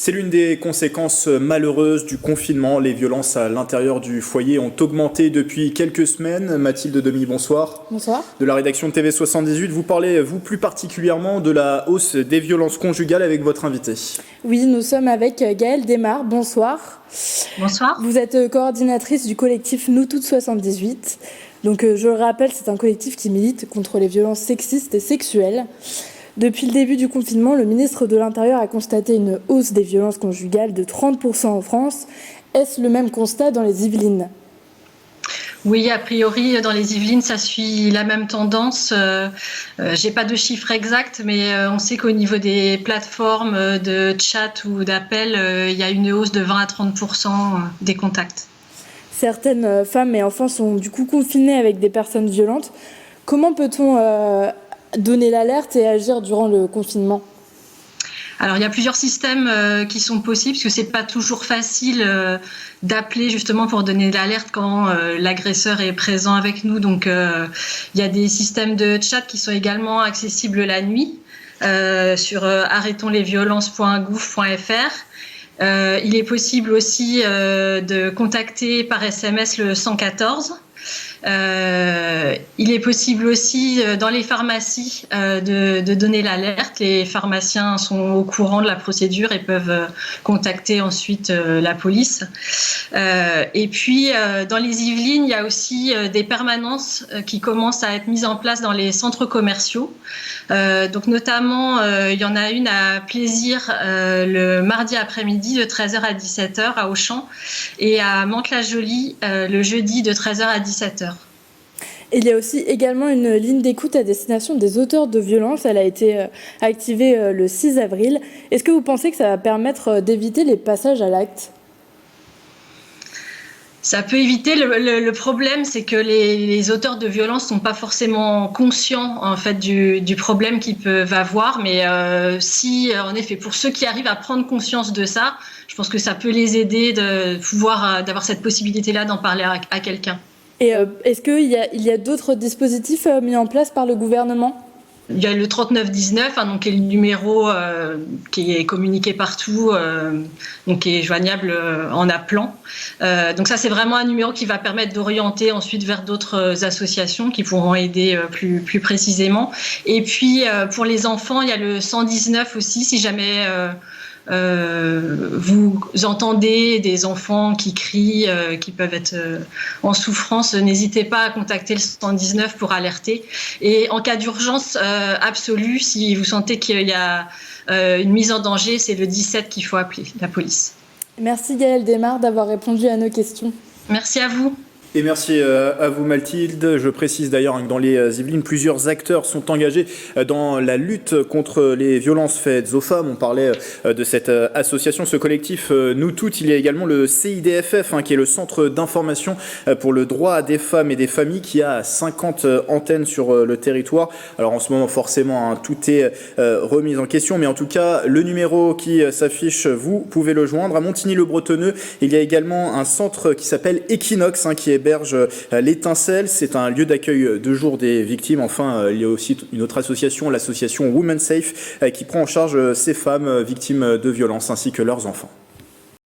C'est l'une des conséquences malheureuses du confinement. Les violences à l'intérieur du foyer ont augmenté depuis quelques semaines. Mathilde Demy, bonsoir. Bonsoir. De la rédaction de TV78, vous parlez, vous plus particulièrement, de la hausse des violences conjugales avec votre invité. Oui, nous sommes avec Gaëlle Desmar. Bonsoir. Bonsoir. Vous êtes coordinatrice du collectif Nous Toutes 78. Donc, je le rappelle, c'est un collectif qui milite contre les violences sexistes et sexuelles. Depuis le début du confinement, le ministre de l'Intérieur a constaté une hausse des violences conjugales de 30% en France. Est-ce le même constat dans les Yvelines ? Oui, a priori, dans les Yvelines, ça suit la même tendance. J'ai pas de chiffres exacts, mais on sait qu'au niveau des plateformes de chat ou d'appel, il y a une hausse de 20 à 30% des contacts. Certaines femmes et enfants sont du coup confinés avec des personnes violentes. Comment peut-on donner l'alerte et agir durant le confinement ? Alors, il y a plusieurs systèmes qui sont possibles, parce que c'est pas toujours facile d'appeler justement pour donner l'alerte quand l'agresseur est présent avec nous. Donc, il y a des systèmes de chat qui sont également accessibles la nuit sur arrêtonslesviolences.gouv.fr. Il est possible aussi de contacter par SMS le 114. Il est possible aussi dans les pharmacies de donner l'alerte. Les pharmaciens sont au courant de la procédure et peuvent contacter ensuite la police. Et puis dans les Yvelines, il y a aussi des permanences qui commencent à être mises en place dans les centres commerciaux. Donc notamment, il y en a une à Plaisir le mardi après-midi de 13h à 17h à Auchan et à Mantes-la-Jolie le jeudi de 13h à 17h. Il y a aussi également une ligne d'écoute à destination des auteurs de violences. Elle a été activée le 6 avril. Est-ce que vous pensez que ça va permettre d'éviter les passages à l'acte ? Ça peut éviter. Le problème, c'est que les auteurs de violences sont pas forcément conscients en fait du problème qu'ils peuvent avoir. Mais si, en effet, pour ceux qui arrivent à prendre conscience de ça, je pense que ça peut les aider d'avoir cette possibilité-là d'en parler à quelqu'un. Et est-ce qu'il y a d'autres dispositifs mis en place par le gouvernement ? Il y a le 3919, donc qui est le numéro qui est communiqué partout, donc qui est joignable en appelant. Donc ça, c'est vraiment un numéro qui va permettre d'orienter ensuite vers d'autres associations qui pourront aider plus précisément. Et puis pour les enfants, il y a le 119 aussi, si jamais vous entendez des enfants qui crient, qui peuvent être en souffrance, n'hésitez pas à contacter le 119 pour alerter. Et en cas d'urgence absolue, si vous sentez qu'il y a une mise en danger, c'est le 17 qu'il faut appeler, la police. Merci Gaëlle Desmar d'avoir répondu à nos questions. Merci à vous. Et merci à vous Mathilde. Je précise d'ailleurs que dans les Yvelines, plusieurs acteurs sont engagés dans la lutte contre les violences faites aux femmes. On parlait de cette association, ce collectif Nous Toutes. Il y a également le CIDFF, qui est le Centre d'information pour le droit des femmes et des familles, qui a 50 antennes sur le territoire. Alors en ce moment, forcément, tout est remis en question. Mais en tout cas, le numéro qui s'affiche, vous pouvez le joindre. À Montigny-le-Bretonneux, il y a également un centre qui s'appelle Equinox, qui héberge l'Étincelle. C'est un lieu d'accueil de jour des victimes. Enfin, il y a aussi une autre association, l'association Women Safe, qui prend en charge ces femmes victimes de violences ainsi que leurs enfants.